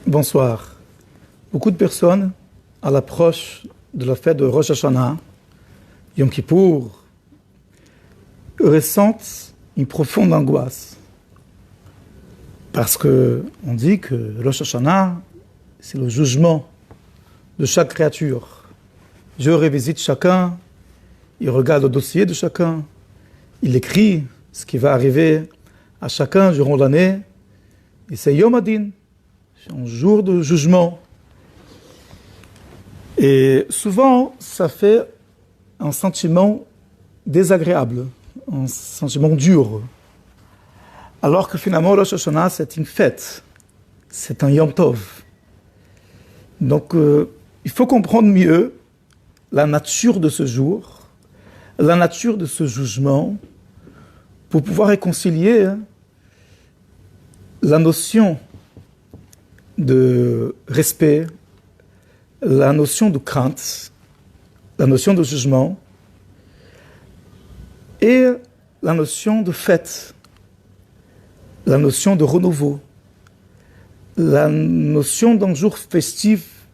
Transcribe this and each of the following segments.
Bonsoir. Beaucoup de personnes, à l'approche de la fête de Rosh Hashanah, Yom Kippour, ressentent une profonde angoisse. Parce qu'on dit que Rosh Hashanah, c'est le jugement de chaque créature. Dieu revisite chacun, il regarde le dossier de chacun, il écrit ce qui va arriver à chacun durant l'année, et c'est Yom Adin, c'est un jour de jugement. Et souvent, ça fait un sentiment désagréable, un sentiment dur. Alors que finalement, Rosh Hashanah, c'est une fête, c'est un Yom Tov. Donc, il faut comprendre mieux la nature de ce jour, la nature de ce jugement, pour pouvoir réconcilier la notion de respect, la notion de crainte, la notion de jugement et la notion de fête, la notion de renouveau, la notion d'un jour festif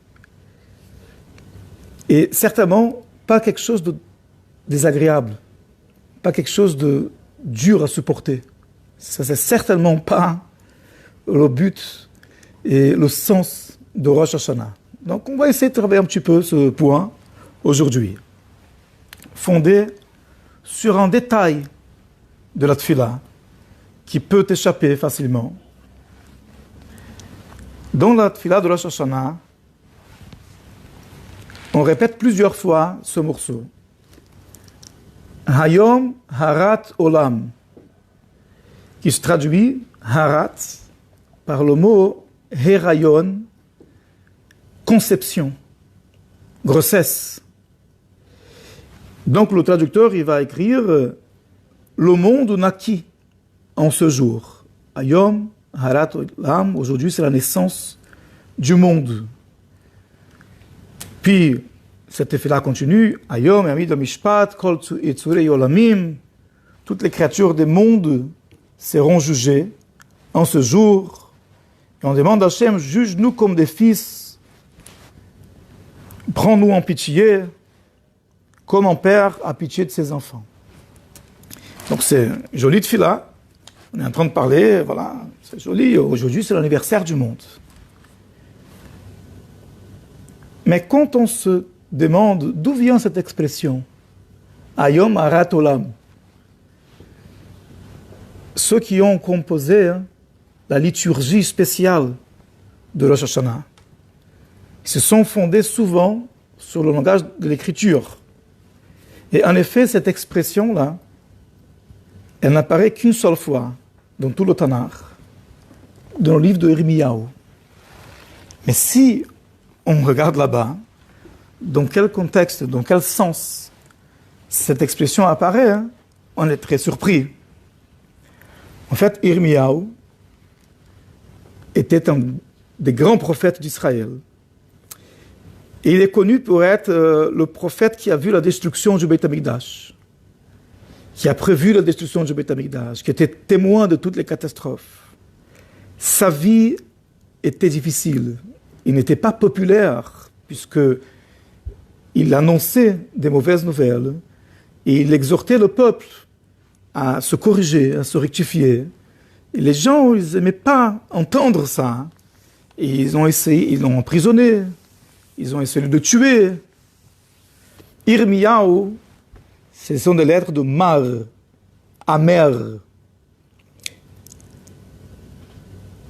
et certainement pas quelque chose de désagréable, pas quelque chose de dur à supporter. Ça, c'est certainement pas le but et le sens de Rosh Hashanah. Donc, on va essayer de travailler un petit peu ce point aujourd'hui, fondé sur un détail de la tefila qui peut échapper facilement. Dans la tefila de Rosh Hashanah, on répète plusieurs fois ce morceau. Hayom Harat Olam, qui se traduit Harat par le mot Herayon, conception, grossesse. Donc le traducteur, il va écrire le monde naquit en ce jour. Hayom Harat Olam, aujourd'hui c'est la naissance du monde. Puis, cet effet-là continue. Hayom Yamid Mishpat, Kol Yitzurei Olamim. Toutes les créatures des mondes seront jugées en ce jour. Et on demande à Hachem, juge-nous comme des fils. Prends-nous en pitié, comme un père a pitié de ses enfants. Donc c'est joli de fila. On est en train de parler, voilà, c'est joli. Aujourd'hui, c'est l'anniversaire du monde. Mais quand on se demande d'où vient cette expression, Hayom Harat Olam, ceux qui ont composé la liturgie spéciale de Rosh Hashanah, ils se sont fondés souvent sur le langage de l'écriture. Et en effet, cette expression-là, elle n'apparaît qu'une seule fois dans tout le Tanakh, dans le livre de Yirmiyahu. Mais si on regarde là-bas, dans quel contexte, dans quel sens cette expression apparaît, on est très surpris. En fait, Yirmiyahu était un des grands prophètes d'Israël. Et il est connu pour être le prophète qui a vu la destruction du Beit HaMikdash, qui a prévu la destruction du Beit HaMikdash, qui était témoin de toutes les catastrophes. Sa vie était difficile. Il n'était pas populaire, puisqu'il annonçait des mauvaises nouvelles, et il exhortait le peuple à se corriger, à se rectifier. Et les gens, ils n'aimaient pas entendre ça. Et ils l'ont emprisonné, ils ont essayé de le tuer. Yirmiyahu, ce sont des lettres de mar, amer.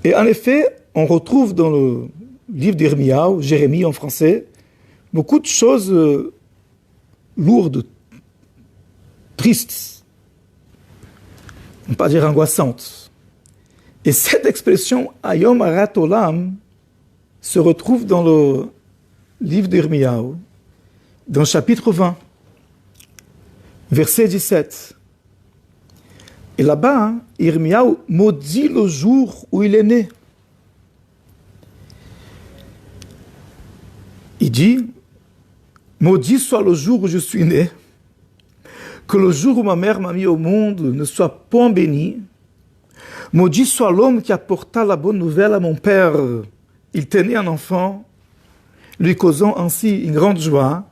Et en effet, on retrouve dans le livre d'Yirmiyahu, Jérémie en français, beaucoup de choses lourdes, tristes, on ne peut pas dire angoissantes. Et cette expression Hayom Harat Olam se retrouve dans le livre d'Yirmiyahu, dans le chapitre 20, verset 17. Et là-bas, Yirmiyahu maudit le jour où il est né. Il dit, maudit soit le jour où je suis né, que le jour où ma mère m'a mis au monde ne soit point béni, maudit soit l'homme qui apporta la bonne nouvelle à mon père il tenait un enfant, lui causant ainsi une grande joie.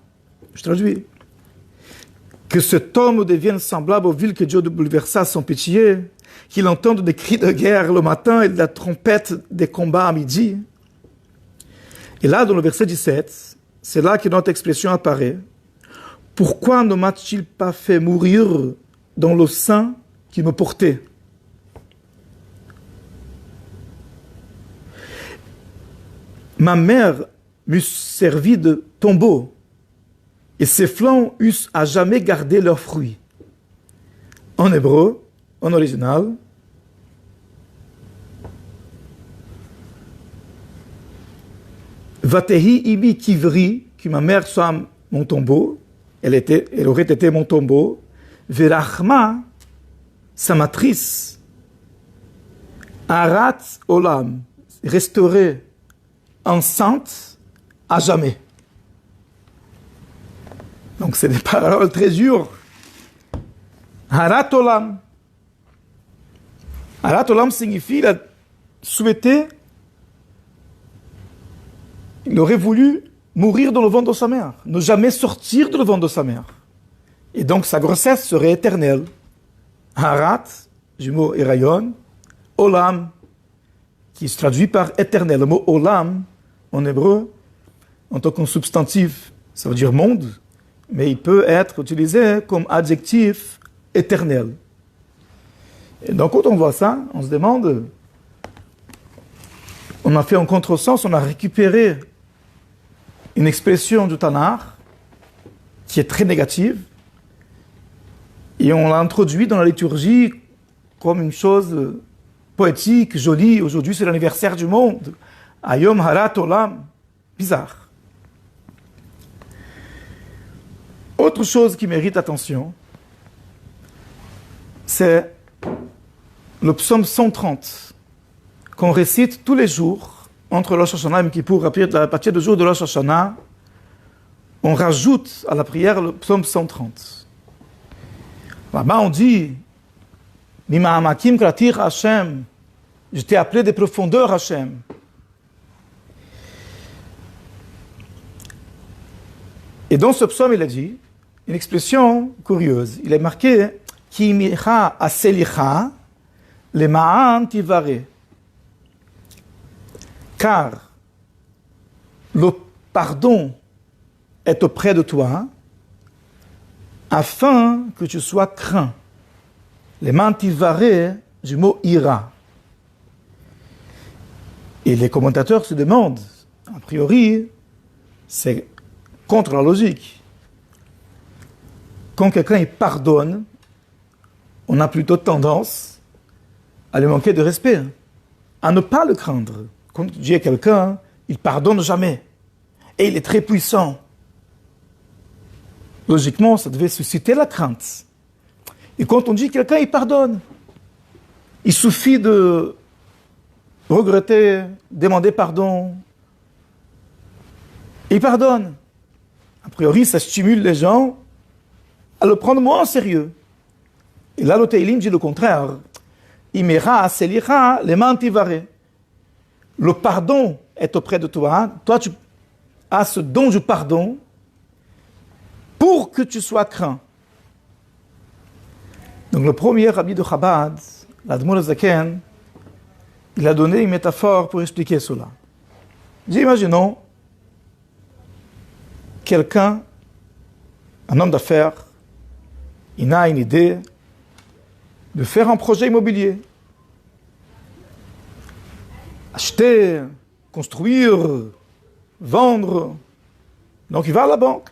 Je traduis. Que cet homme devienne semblable aux villes que Dieu bouleversa sans pitié, qu'il entende des cris de guerre le matin et de la trompette des combats à midi. Et là, dans le verset 17, c'est là que notre expression apparaît. Pourquoi ne m'a-t-il pas fait mourir dans le sein qui me portait? Ma mère m'eût servi de tombeau, et ses flancs eussent à jamais gardé leurs fruits. En hébreu, en original, Vatehi imi kivri, que ma mère soit mon tombeau, elle aurait été mon tombeau, Verachma, sa matrice, Arat olam, restaurée enceinte à jamais. Donc c'est des paroles très dures. Harat olam. Harat olam signifie il a souhaité, il aurait voulu mourir dans le ventre de sa mère, ne jamais sortir de le ventre de sa mère. Et donc sa grossesse serait éternelle. Harat, jumeau et rayon, olam, qui se traduit par éternel. Le mot olam, en hébreu, en tant que substantif, ça veut dire monde, mais il peut être utilisé comme adjectif éternel. Et donc quand on voit ça, on se demande, on a fait un contresens, on a récupéré une expression du Tanakh qui est très négative, et on l'a introduit dans la liturgie comme une chose poétique, jolie. Aujourd'hui, c'est l'anniversaire du monde. Ayom Harat Olam. Bizarre. Autre chose qui mérite attention, c'est le psaume 130, qu'on récite tous les jours, entre Rosh Hashanah et Yom Kippour, à partir du jour de Rosh Hashanah, on rajoute à la prière le psaume 130. Là-bas, on dit, Mima'amakim kratir Hashem, je t'ai appelé des profondeurs Hashem. Et dans ce psaume, il a dit une expression curieuse. Il est marqué Ki micha aselicha le ma'an tivare. Car le pardon est auprès de toi afin que tu sois craint. Le ma'an tivare du mot ira. Et les commentateurs se demandent, a priori, c'est contre la logique. Quand quelqu'un pardonne, on a plutôt tendance à lui manquer de respect, à ne pas le craindre. Quand tu dis à quelqu'un, il pardonne jamais, et il est très puissant. Logiquement, ça devait susciter la crainte. Et quand on dit quelqu'un, il pardonne, il suffit de regretter, demander pardon, il pardonne. A priori, ça stimule les gens à le prendre moins en sérieux. Et là, le Teilim dit le contraire. Imera selicha le mantivare. Le pardon est auprès de toi. Toi, tu as ce don du pardon pour que tu sois craint. Donc, le premier rabbi de Chabad, l'Admor Zaken, il a donné une métaphore pour expliquer cela. Imaginons quelqu'un, un homme d'affaires, il a une idée de faire un projet immobilier. Acheter, construire, vendre. Donc il va à la banque.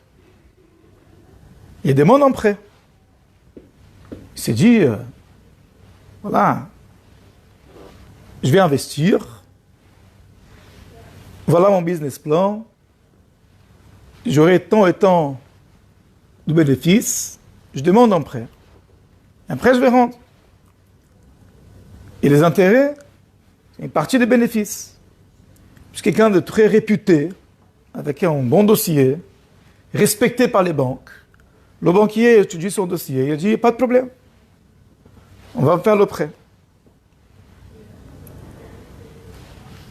Il demande un prêt. Il s'est dit, voilà, je vais investir. Voilà mon business plan. J'aurai tant et tant de bénéfices. Je demande un prêt. Après, je vais rendre. Et les intérêts, c'est une partie des bénéfices. Je suis quelqu'un de très réputé, avec un bon dossier, respecté par les banques. Le banquier étudie son dossier. Il dit, pas de problème. On va faire le prêt.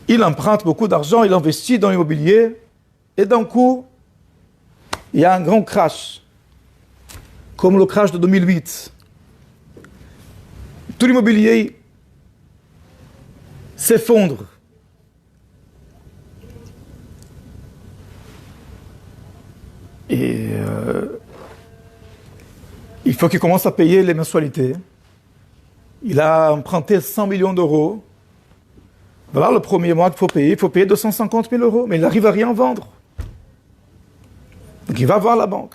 Il emprunte beaucoup d'argent, il investit dans l'immobilier, et d'un coup, il y a un grand crash, comme le crash de 2008. Tout l'immobilier s'effondre. Et il faut qu'il commence à payer les mensualités. Il a emprunté 100 millions d'euros. Voilà le premier mois qu'il faut payer. Il faut payer 250 000 euros, mais il n'arrive à rien vendre. Donc il va voir la banque,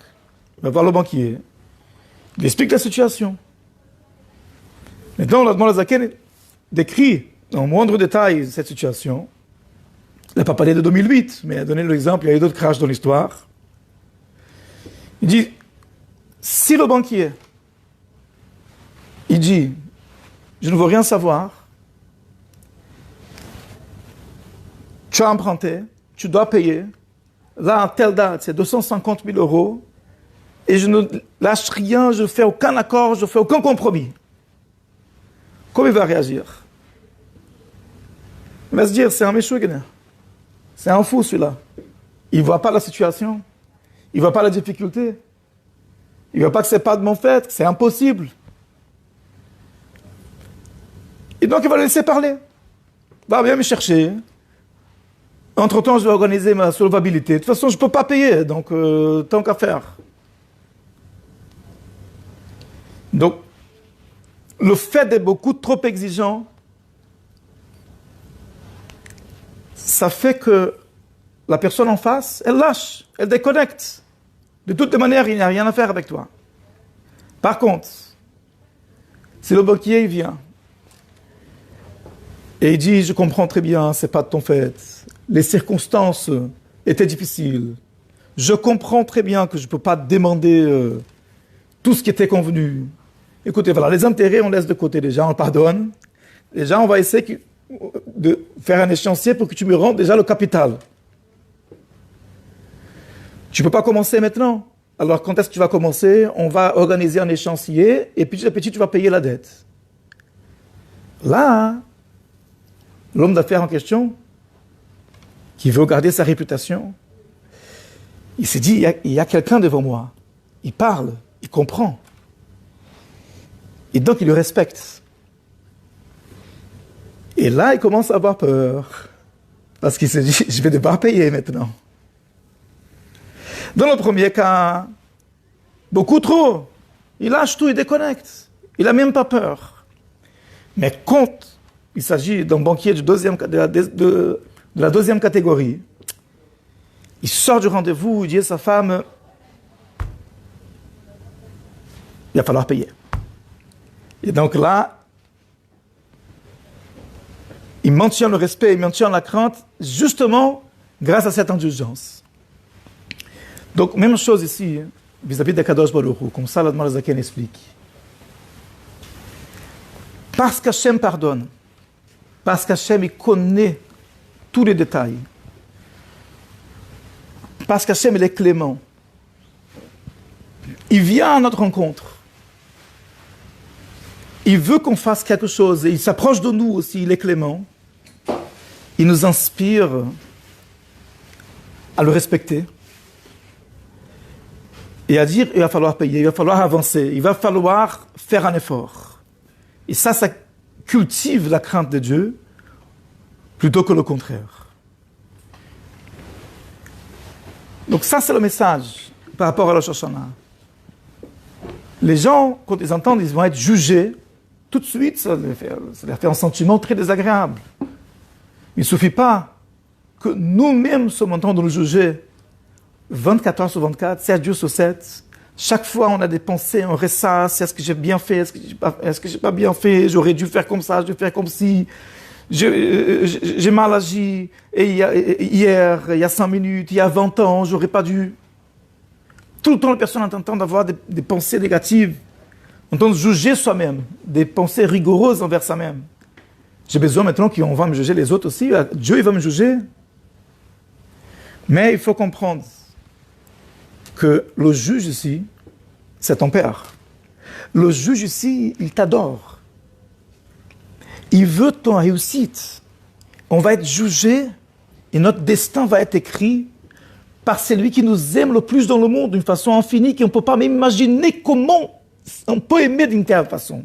il va voir le banquier. Il explique la situation. Maintenant, l'Admor Zaken décrit en moindre détail cette situation. Il n'a pas parlé de 2008, mais il a donné l'exemple, il y a eu d'autres crashs dans l'histoire. Il dit, si le banquier, il dit, je ne veux rien savoir, tu as emprunté, tu dois payer, là, à telle date, c'est 250 000 euros, et je ne lâche rien, je ne fais aucun accord, je ne fais aucun compromis. Comment il va réagir? Il va se dire, c'est un méchouigné. C'est un fou celui-là. Il ne voit pas la situation. Il ne voit pas la difficulté. Il ne voit pas que ce n'est pas de mon fait, que c'est impossible. Et donc il va le laisser parler. Il va bien me chercher. Entre-temps, je vais organiser ma solvabilité. De toute façon, je ne peux pas payer, donc tant qu'à faire. Donc, le fait d'être beaucoup trop exigeant, ça fait que la personne en face, elle lâche, elle déconnecte. De toutes les manières, il n'y a rien à faire avec toi. Par contre, si le banquier il vient et il dit, je comprends très bien, c'est pas de ton fait, les circonstances étaient difficiles, je comprends très bien que je ne peux pas demander tout ce qui était convenu. Écoutez, voilà, les intérêts, on laisse de côté déjà, on pardonne. Déjà, on va essayer de faire un échéancier pour que tu me rendes déjà le capital. Tu ne peux pas commencer maintenant. Alors, quand est-ce que tu vas commencer? On va organiser un échéancier et petit à petit, tu vas payer la dette. Là, l'homme d'affaires en question, qui veut garder sa réputation, il s'est dit, il y a quelqu'un devant moi. Il parle, il comprend. Et donc, il le respecte. Et là, il commence à avoir peur. Parce qu'il se dit, je vais devoir payer maintenant. Dans le premier cas, beaucoup trop. Il lâche tout, il déconnecte. Il n'a même pas peur. Mais quand il s'agit d'un banquier de la deuxième catégorie, il sort du rendez-vous, il dit à sa femme, il va falloir payer. Et donc là, il maintient le respect, il maintient la crainte, justement grâce à cette indulgence. Donc, même chose ici, vis-à-vis d'Akadosh Baruch Hu, comme ça l'Admor Zaken explique. Parce qu'Hachem pardonne, parce qu'Hachem il connaît tous les détails, parce qu'Hachem il est clément, il vient à notre rencontre. Il veut qu'on fasse quelque chose et il s'approche de nous aussi, il est clément. Il nous inspire à le respecter et à dire il va falloir payer, il va falloir avancer, il va falloir faire un effort. Et ça cultive la crainte de Dieu plutôt que le contraire. Donc ça, c'est le message par rapport à Rosh Hashanah. Les gens, quand ils entendent, ils vont être jugés. Tout de suite, ça leur fait un sentiment très désagréable. Il ne suffit pas que nous-mêmes sommes en train de nous juger 24 heures sur 24, 7 jours sur 7. Chaque fois, on a des pensées, on ressasse, est-ce que j'ai bien fait, est-ce que j'ai pas bien fait, j'aurais dû faire comme ça, je dû faire comme si, j'ai mal agi, et hier, il y a 5 minutes, il y a 20 ans, j'aurais pas dû. Tout le temps, les personnes ont en train d'avoir des pensées négatives, en train de juger soi-même, des pensées rigoureuses envers soi-même. J'ai besoin maintenant qu'on va me juger les autres aussi. Dieu, il va me juger. Mais il faut comprendre que le juge ici, c'est ton père. Le juge ici, il t'adore. Il veut ton réussite. on va être jugé et notre destin va être écrit par celui qui nous aime le plus dans le monde, d'une façon infinie, qu'on ne peut pas même imaginer comment on peut aimer d'une telle façon.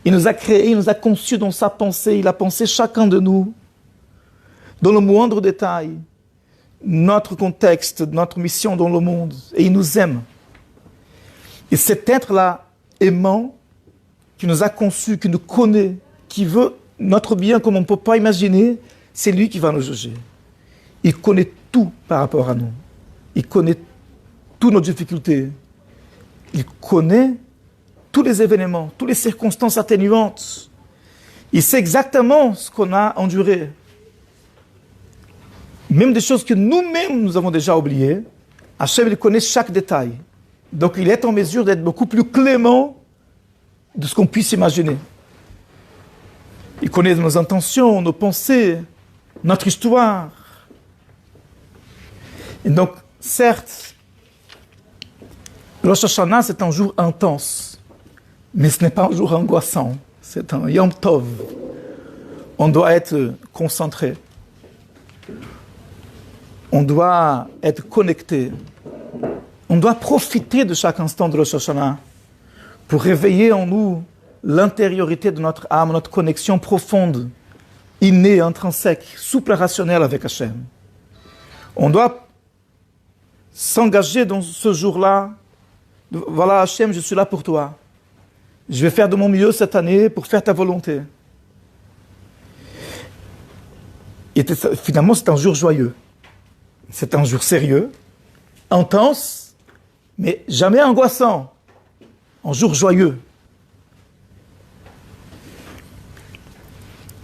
Il nous a créés, il nous a conçus dans sa pensée, il a pensé chacun de nous, dans le moindre détail, notre contexte, notre mission dans le monde, et il nous aime. Et cet être-là, aimant, qui nous a conçus, qui nous connaît, qui veut notre bien comme on ne peut pas imaginer, c'est lui qui va nous juger. Il connaît tout par rapport à nous. Il connaît toutes nos difficultés. Il connaît tous les événements, toutes les circonstances atténuantes. Il sait exactement ce qu'on a enduré. Même des choses que nous-mêmes nous avons déjà oubliées, Hachem, il connaît chaque détail. Donc il est en mesure d'être beaucoup plus clément de ce qu'on puisse imaginer. Il connaît nos intentions, nos pensées, notre histoire. Et donc, certes, Rosh Hashanah, c'est un jour intense, mais ce n'est pas un jour angoissant, c'est un Yom Tov. On doit être concentré, on doit être connecté, on doit profiter de chaque instant de Rosh Hashanah pour réveiller en nous l'intériorité de notre âme, notre connexion profonde, innée, intrinsèque, suprarationnelle avec Hachem. On doit s'engager dans ce jour-là. Voilà, Hachem, je suis là pour toi. Je vais faire de mon mieux cette année pour faire ta volonté. Et finalement, c'est un jour joyeux. C'est un jour sérieux, intense, mais jamais angoissant. Un jour joyeux.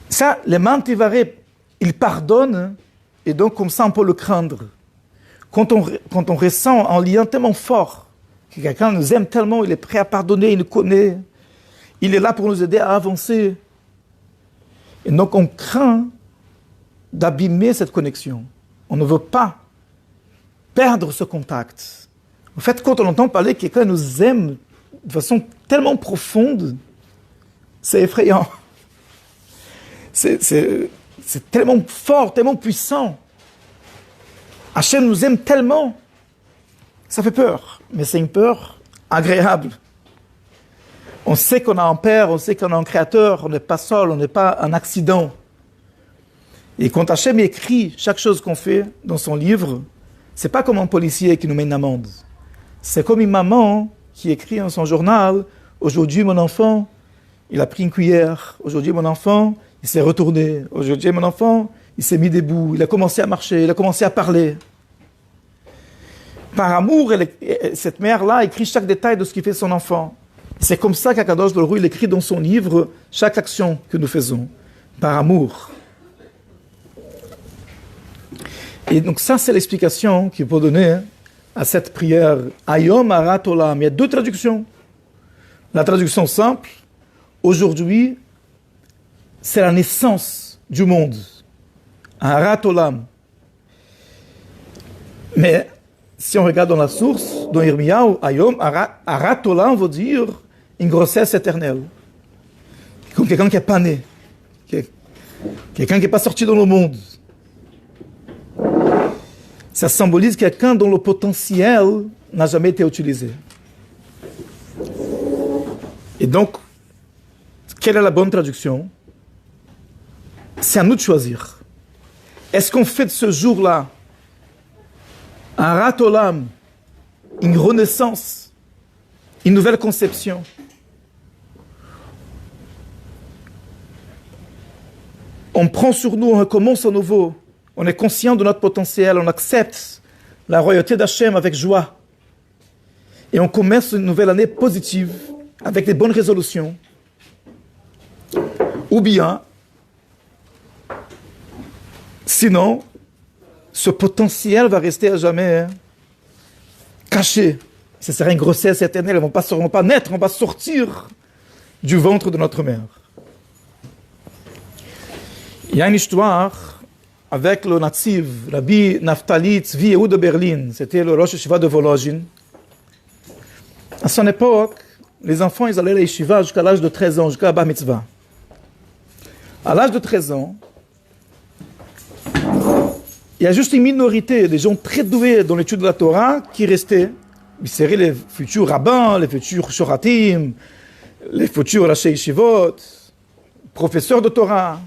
Ça, les Mantivaré, ils pardonnent, et donc comme ça on peut le craindre. Quand on ressent un lien tellement fort, que quelqu'un nous aime tellement, il est prêt à pardonner, il nous connaît, il est là pour nous aider à avancer. Et donc on craint d'abîmer cette connexion. On ne veut pas perdre ce contact. En fait, quand on entend parler que quelqu'un nous aime de façon tellement profonde, c'est effrayant. C'est tellement fort, tellement puissant. Hachem nous aime tellement. Ça fait peur, mais c'est une peur agréable. On sait qu'on a un père, on sait qu'on a un créateur, on n'est pas seul, on n'est pas un accident. Et quand Hachem écrit chaque chose qu'on fait dans son livre, c'est pas comme un policier qui nous met une amende. C'est comme une maman qui écrit dans son journal, aujourd'hui mon enfant, il a pris une cuillère, aujourd'hui mon enfant, il s'est retourné, aujourd'hui mon enfant, il s'est mis debout, il a commencé à marcher, il a commencé à parler. Par amour, cette mère-là écrit chaque détail de ce qu'il fait son enfant. C'est comme ça qu'Akadosh Baruch Hu, il écrit dans son livre chaque action que nous faisons, par amour. Et donc ça, c'est l'explication qu'il faut donner à cette prière. Ayom Harat Olam. Il y a deux traductions. La traduction simple, aujourd'hui, c'est la naissance du monde. Harat Olam. Mais si on regarde dans la source, dans Yirmiyahu, Ayom Harat Olam veut dire une grossesse éternelle. Comme quelqu'un qui n'est pas né. Quelqu'un qui n'est pas sorti dans le monde. Ça symbolise quelqu'un dont le potentiel n'a jamais été utilisé. Et donc, quelle est la bonne traduction? C'est à nous de choisir. Est-ce qu'on fait de ce jour-là un Harat Olam, une renaissance, une nouvelle conception? On prend sur nous, on recommence à nouveau. On est conscient de notre potentiel, on accepte la royauté d'Hachem avec joie. Et on commence une nouvelle année positive, avec des bonnes résolutions. Ou bien, sinon, ce potentiel va rester à jamais caché. Ce sera une grossesse éternelle, on ne va pas naître, on va sortir du ventre de notre mère. Il y a une histoire avec le Natziv, Rabbi Naftali Tzvi Yehuda de Berlin, c'était le Rosh Yeshiva de Volozhin. À son époque, les enfants, ils allaient à la yeshiva jusqu'à l'âge de 13 ans, jusqu'à la bar mitzvah. À l'âge de 13 ans, il y a juste une minorité des gens très doués dans l'étude de la Torah qui restaient. Ils seraient les futurs rabbins, les futurs shoratim, les futurs rachei yeshivot, professeurs de Torah.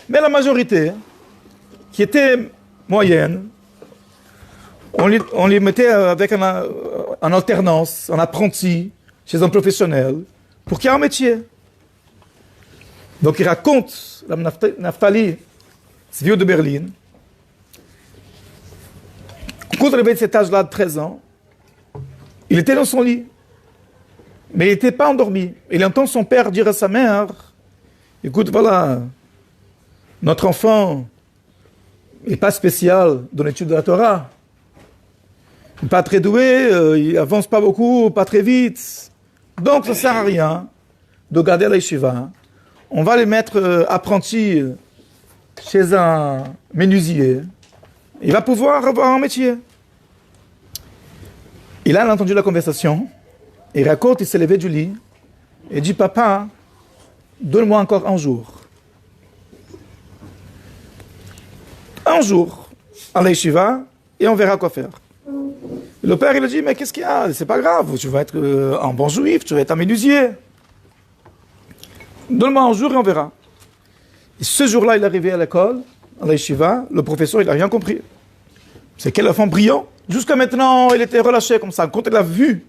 Mais la majorité, qui était moyenne, on les mettait avec en alternance, en apprenti, chez un professionnel, pour qu'il y ait un métier. Donc il raconte, la Naftali, ce vieux de Berlin, quand il avait de cet âge-là de 13 ans, il était dans son lit, mais il n'était pas endormi. Il entend son père dire à sa mère, écoute, voilà, notre enfant n'est pas spécial dans l'étude de la Torah. Il n'est pas très doué, il avance pas beaucoup, pas très vite. Donc ça ne sert à rien de garder la yeshiva. On va les mettre apprentis chez un menuisier. Il va pouvoir avoir un métier. Et là, il a entendu la conversation. Il raconte, il s'est levé du lit. Et dit, papa, donne-moi encore un jour. Un jour à la yeshiva, et on verra quoi faire. Et le père, il a dit, mais qu'est-ce qu'il y a? C'est pas grave, tu vas être un bon juif, tu vas être un menuisier. Donne-moi un jour et on verra. Et ce jour-là, il est arrivé à l'école, à la yeshiva, le professeur, il n'a rien compris. C'est quel enfant brillant. Jusqu'à maintenant, il était relâché comme ça. Quand il a vu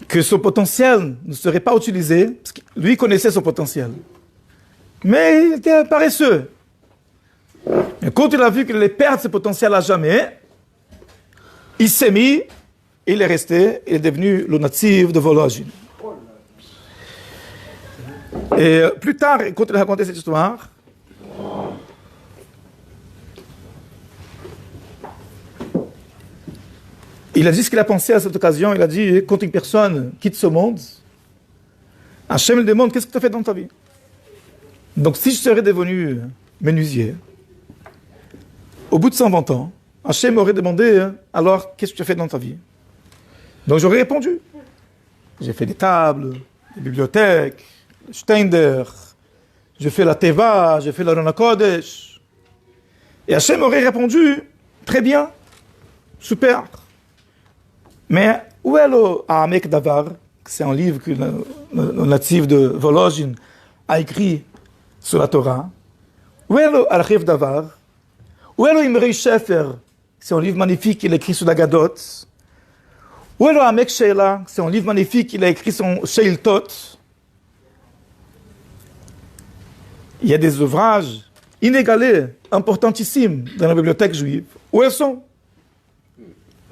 que son potentiel ne serait pas utilisé, parce que lui connaissait son potentiel, mais il était paresseux. Et quand il a vu qu'il allait perdre ce potentiel à jamais, il s'est mis, il est resté, il est devenu le natif de Volozhin. Et plus tard, quand il a raconté cette histoire, il a dit ce qu'il a pensé à cette occasion. Il a dit, quand une personne quitte ce monde, Hachem lui demande, qu'est-ce que tu as fait dans ta vie? Donc si je serais devenu menuisier, au bout de 120 ans, Hachem m'aurait demandé, alors qu'est-ce que tu as fait dans ta vie? Donc j'aurais répondu, j'ai fait des tables, des bibliothèques, des Steinder, j'ai fait la Teva, j'ai fait la Rona Kodesh. Et Hachem aurait répondu, très bien, super. Mais où est le Ha'amek Davar? C'est un livre que le natif de Volozhin a écrit sur la Torah. Où est le Archiv Davar? Où est le Imrei Shefer? C'est un livre magnifique qu'il a écrit sur la Gadot. Où est le Ha'amek Sheila? C'est un livre magnifique qu'il a écrit sur Sheiltot. Il y a des ouvrages inégalés, importantissimes dans la bibliothèque juive. Où elles sont?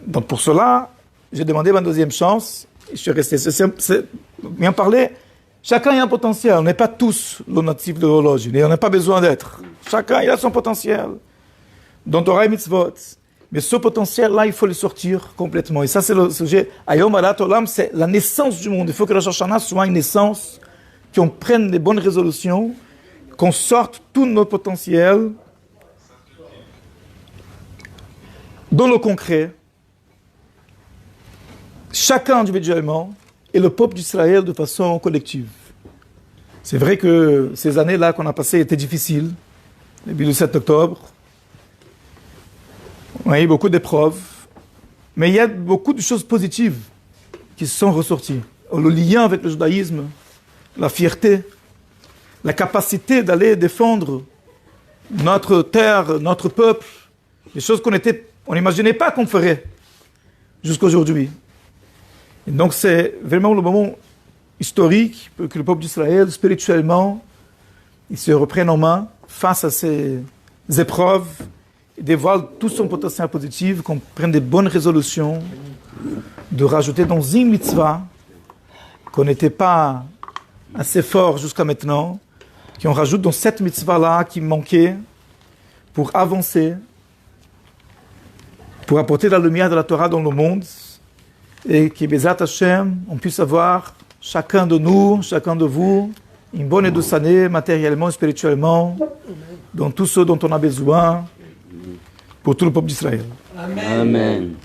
Donc pour cela, j'ai demandé ma deuxième chance, et je suis resté. C'est bien parlé, chacun a un potentiel, on n'est pas tous le natif de Volozhin, et on n'a pas besoin d'être. Chacun il a son potentiel, dans Torah et Mitzvot. Mais ce potentiel-là, il faut le sortir complètement. Et ça, c'est le sujet. Ayom Alat Olam, c'est la naissance du monde. Il faut que Rosh Hashanah soit une naissance, qu'on prenne des bonnes résolutions, qu'on sorte tout notre potentiel dans le concret, chacun individuellement, et le peuple d'Israël de façon collective. C'est vrai que ces années-là qu'on a passées étaient difficiles, depuis le 7 octobre. On a eu beaucoup d'épreuves, mais il y a beaucoup de choses positives qui se sont ressorties. Le lien avec le judaïsme, la fierté, la capacité d'aller défendre notre terre, notre peuple, des choses qu'on n'imaginait pas qu'on ferait jusqu'à aujourd'hui. Et donc c'est vraiment le moment historique pour que le peuple d'Israël, spirituellement, il se reprenne en main face à ces épreuves, et dévoile tout son potentiel positif, qu'on prenne des bonnes résolutions, de rajouter dans une mitzvah qu'on n'était pas assez fort jusqu'à maintenant, qu'on rajoute dans cette mitzvah-là qui manquait pour avancer, pour apporter la lumière de la Torah dans le monde, et que Bezat Hashem, on puisse avoir, chacun de nous, chacun de vous, une bonne et douce année, matériellement, spirituellement, dans tout ce dont on a besoin, pour tout le peuple d'Israël. Amen. Amen.